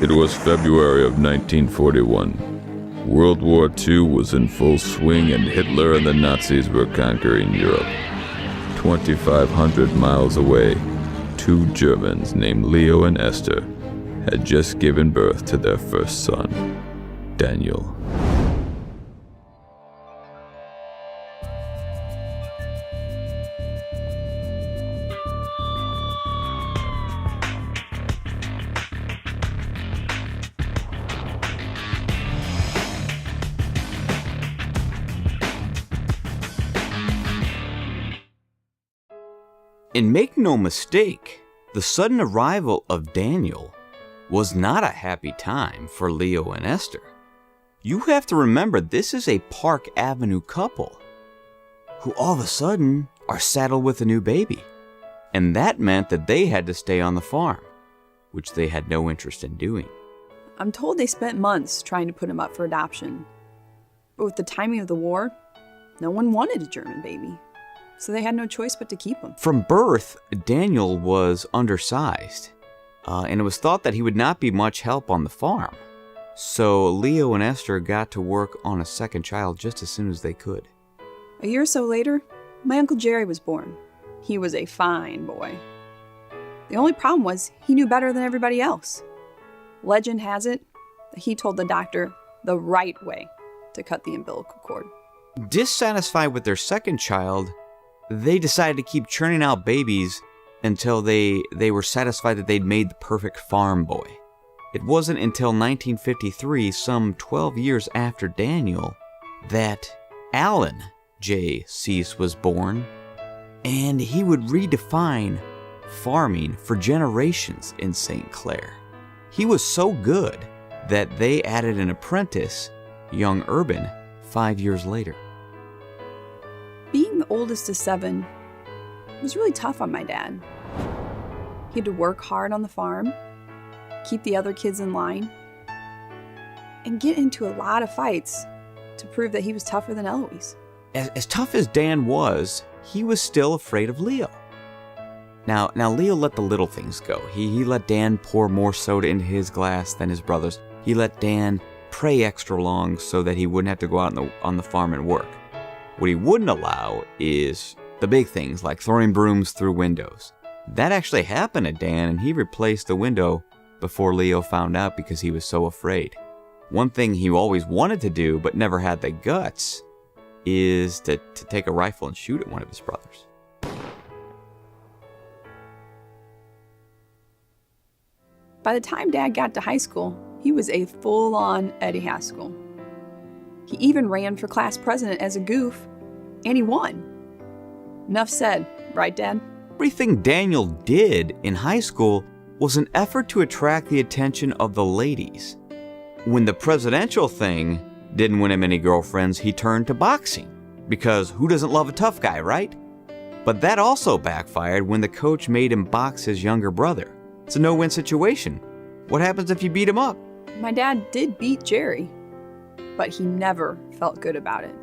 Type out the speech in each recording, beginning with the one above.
It was February of 1941. World War II was in full swing and Hitler and the Nazis were conquering Europe. 2,500 miles away, two Germans named Leo and Esther had just given birth to their first son, Daniel. And make no mistake, the sudden arrival of Daniel was not a happy time for Leo and Esther. You have to remember, this is a Park Avenue couple who all of a sudden are saddled with a new baby. And that meant that they had to stay on the farm, which they had no interest in doing. I'm told they spent months trying to put him up for adoption. But with the timing of the war, no one wanted a German baby. So they had no choice but to keep him. From birth, Daniel was undersized, and it was thought that he would not be much help on the farm. So Leo and Esther got to work on a second child just as soon as they could. A year or so later, my Uncle Jerry was born. He was a fine boy. The only problem was he knew better than everybody else. Legend has it that he told the doctor the right way to cut the umbilical cord. Dissatisfied with their second child, they decided to keep churning out babies until they were satisfied that they'd made the perfect farm boy. It wasn't until 1953, some 12 years after Daniel, that Alan J. Siess was born, and he would redefine farming for generations in St. Clair. He was so good that they added an apprentice, young Urban, 5 years later. Being the oldest of 7 was really tough on my dad. He had to work hard on the farm, keep the other kids in line, and get into a lot of fights to prove that he was tougher than Eloise. As tough as Dan was, he was still afraid of Leo. Now Leo let the little things go. He let Dan pour more soda into his glass than his brothers. He let Dan pray extra long so that he wouldn't have to go out on the farm and work. What he wouldn't allow is the big things like throwing brooms through windows. That actually happened to Dan, and he replaced the window before Leo found out because he was so afraid. One thing he always wanted to do but never had the guts is to take a rifle and shoot at one of his brothers. By the time Dad got to high school, he was a full-on Eddie Haskell. He even ran for class president as a goof, and he won. Enough said, right, Dad? Everything Daniel did in high school was an effort to attract the attention of the ladies. When the presidential thing didn't win him any girlfriends, he turned to boxing, because who doesn't love a tough guy, right? But that also backfired when the coach made him box his younger brother. It's a no-win situation. What happens if you beat him up? My dad did beat Jerry, but he never felt good about it.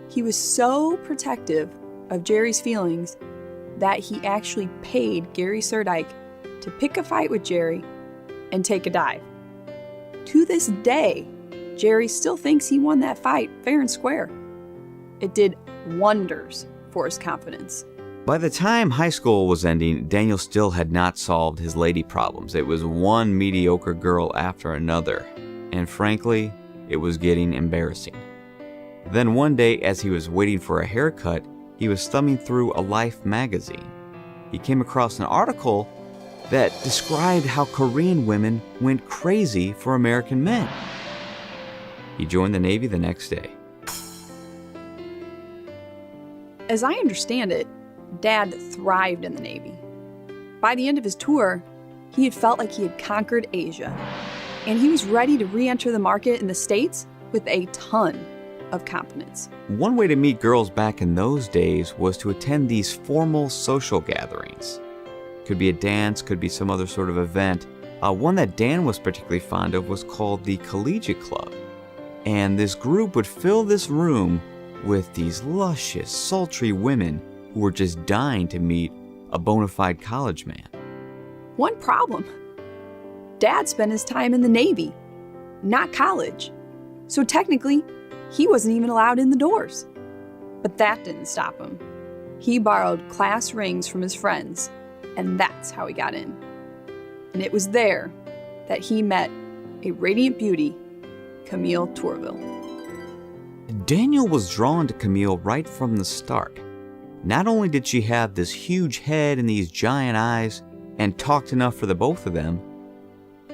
He was so protective of Jerry's feelings that he actually paid Gary Surdike to pick a fight with Jerry and take a dive. To this day, Jerry still thinks he won that fight fair and square. It did wonders for his confidence. By the time high school was ending, Daniel still had not solved his lady problems. It was one mediocre girl after another, and frankly, it was getting embarrassing. Then one day, as he was waiting for a haircut, he was thumbing through a Life magazine. He came across an article that described how Korean women went crazy for American men. He joined the Navy the next day. As I understand it, Dad thrived in the Navy. By the end of his tour, he had felt like he had conquered Asia, and he was ready to re-enter the market in the States with a ton of confidence. One way to meet girls back in those days was to attend these formal social gatherings. Could be a dance, could be some other sort of event. One that Dan was particularly fond of was called the Collegiate Club. And this group would fill this room with these luscious, sultry women who were just dying to meet a bona fide college man. One problem. Dad spent his time in the Navy, not college. So technically, he wasn't even allowed in the doors. But that didn't stop him. He borrowed class rings from his friends, and that's how he got in. And it was there that he met a radiant beauty, Camille Tourville. Daniel was drawn to Camille right from the start. Not only did she have this huge head and these giant eyes and talked enough for the both of them,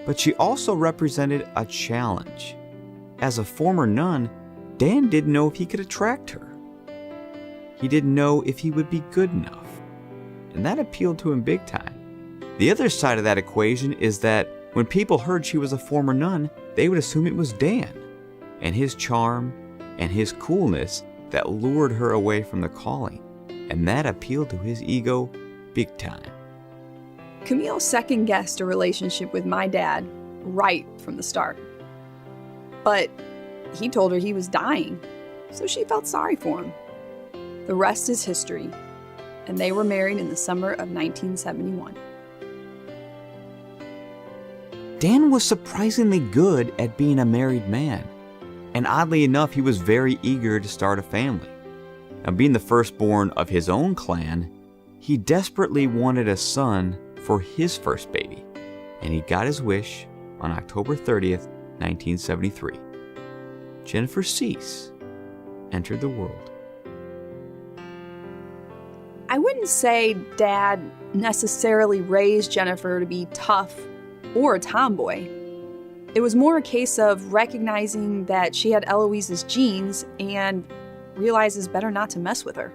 but she also represented a challenge. As a former nun, Dan didn't know if he could attract her. He didn't know if he would be good enough, and that appealed to him big time. The other side of that equation is that when people heard she was a former nun, they would assume it was Dan and his charm and his coolness that lured her away from the calling, and that appealed to his ego big time. Camille second-guessed a relationship with my dad right from the start. But he told her he was dying, so she felt sorry for him. The rest is history, and they were married in the summer of 1971. Dan was surprisingly good at being a married man, and oddly enough, he was very eager to start a family. Now, being the firstborn of his own clan, he desperately wanted a son for his first baby, and he got his wish on October 30th, 1973. Jennifer Siess entered the world. I wouldn't say Dad necessarily raised Jennifer to be tough or a tomboy. It was more a case of recognizing that she had Eloise's genes and realizes better not to mess with her.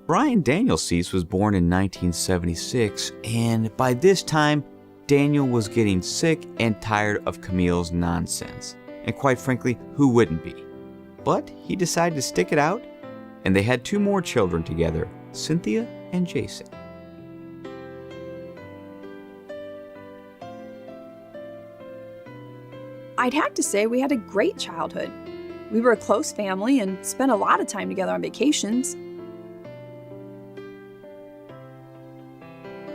Brian Daniel Siess was born in 1976, and by this time, Daniel was getting sick and tired of Camille's nonsense. And quite frankly, who wouldn't be? But he decided to stick it out, and they had 2 more children together, Cynthia and Jason. I'd have to say we had a great childhood. We were a close family and spent a lot of time together on vacations.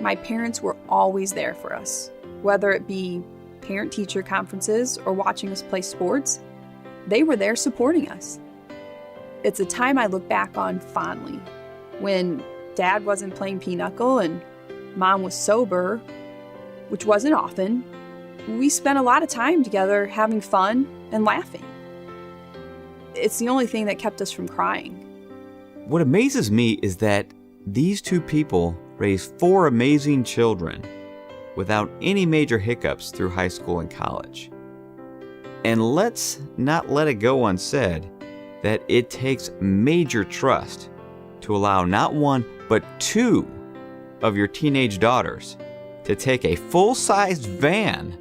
My parents were always there for us, whether it be parent-teacher conferences or watching us play sports. They were there supporting us. It's a time I look back on fondly, when Dad wasn't playing pinochle and Mom was sober, which wasn't often. We spent a lot of time together having fun and laughing. It's the only thing that kept us from crying. What amazes me is that these 2 people raised 4 amazing children without any major hiccups through high school and college. And let's not let it go unsaid that it takes major trust to allow not 1, but 2 of your teenage daughters to take a full-sized van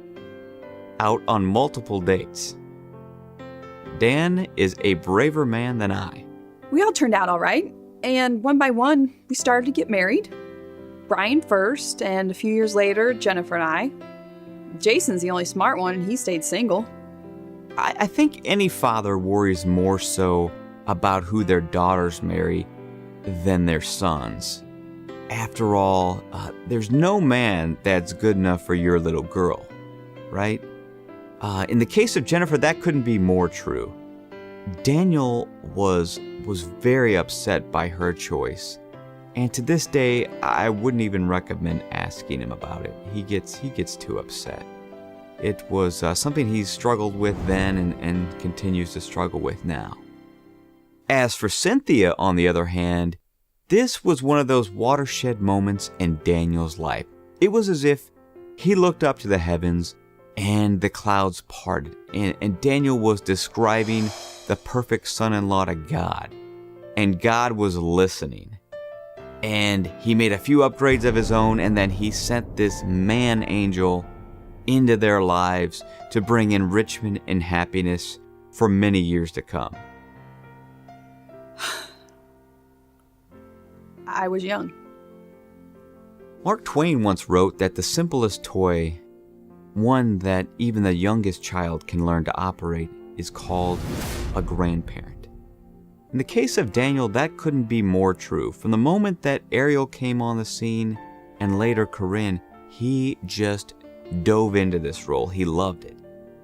out on multiple dates. Dan is a braver man than I. We all turned out all right, and one by one, we started to get married. Brian first, and a few years later, Jennifer and I. Jason's the only smart one, and he stayed single. I think any father worries more so about who their daughters marry than their sons. After all, there's no man that's good enough for your little girl, right? In the case of Jennifer, that couldn't be more true. Daniel was very upset by her choice, and to this day, I wouldn't even recommend asking him about it. He gets too upset. It was something he's struggled with then and continues to struggle with now. As for Cynthia, on the other hand, this was one of those watershed moments in Daniel's life. It was as if he looked up to the heavens and the clouds parted, and Daniel was describing the perfect son-in-law to God, and God was listening. And he made a few upgrades of his own, and then he sent this man angel into their lives to bring enrichment and happiness for many years to come. I was young. Mark Twain once wrote that the simplest toy, one that even the youngest child can learn to operate, is called a grandparent. In the case of Daniel, that couldn't be more true. From the moment that Ariel came on the scene, and later Corinne, he just dove into this role. He loved it.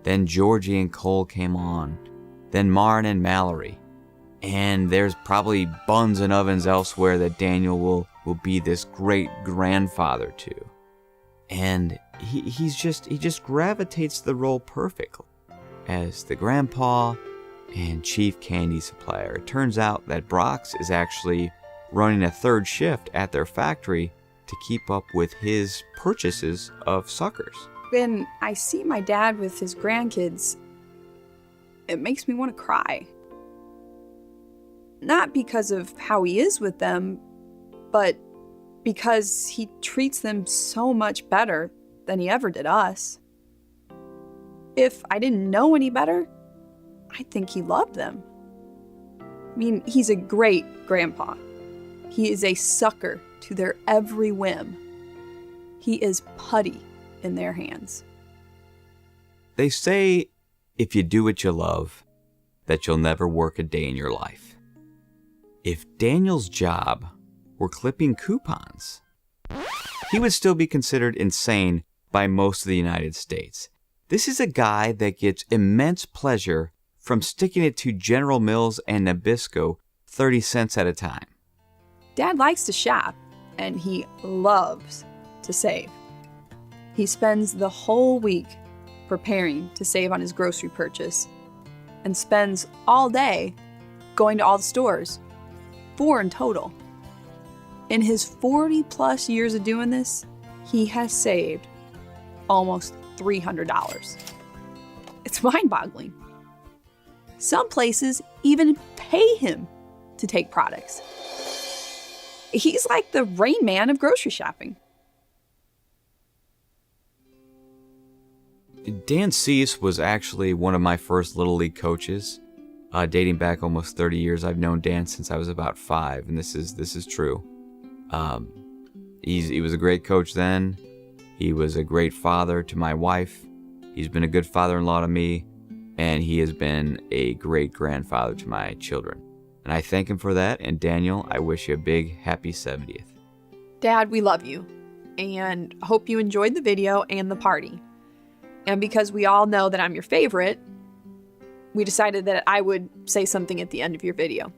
Then Georgie and Cole came on. Then Marn and Mallory. And there's probably buns and ovens elsewhere that Daniel will be this great grandfather to. And he just gravitates the role perfectly as the grandpa and chief candy supplier. It turns out that Brock's is actually running a third shift at their factory to keep up with his purchases of suckers. When I see my dad with his grandkids, it makes me want to cry. Not because of how he is with them, but because he treats them so much better than he ever did us. If I didn't know any better, I think he loved them. I mean, he's a great grandpa. He is a sucker to their every whim. He is putty in their hands. They say if you do what you love, that you'll never work a day in your life. If Daniel's job were clipping coupons, he would still be considered insane by most of the United States. This is a guy that gets immense pleasure from sticking it to General Mills and Nabisco 30 cents at a time. Dad likes to shop, and he loves to save. He spends the whole week preparing to save on his grocery purchase and spends all day going to all the stores, 4 in total. In his 40-plus years of doing this, he has saved almost $300. It's mind-boggling. Some places even pay him to take products. He's like the Rain Man of grocery shopping. Dan Siess was actually one of my first Little League coaches, dating back almost 30 years. I've known Dan since I was about 5, and this is true. He was a great coach then. He was a great father to my wife. He's been a good father-in-law to me, and he has been a great grandfather to my children. And I thank him for that. And Daniel, I wish you a big happy 70th. Dad, we love you, and hope you enjoyed the video and the party. And because we all know that I'm your favorite, we decided that I would say something at the end of your video.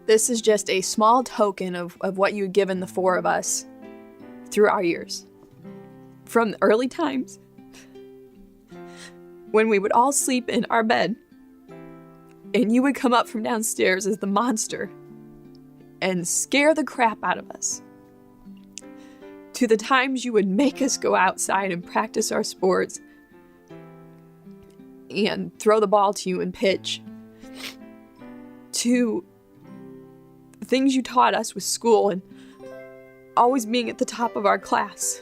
This is just a small token of what you've given the 4 of us through our years. From the early times, when we would all sleep in our bed, and you would come up from downstairs as the monster and scare the crap out of us, to the times you would make us go outside and practice our sports and throw the ball to you and pitch, to the things you taught us with school and always being at the top of our class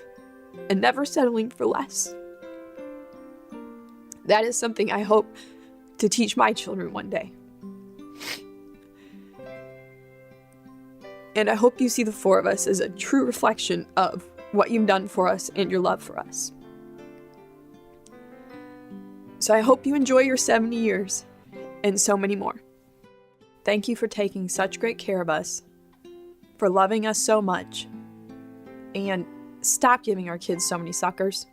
and never settling for less. That is something I hope to teach my children one day. And I hope you see the 4 of us as a true reflection of what you've done for us and your love for us. So I hope you enjoy your 70 years and so many more. Thank you for taking such great care of us, for loving us so much, and stop giving our kids so many suckers.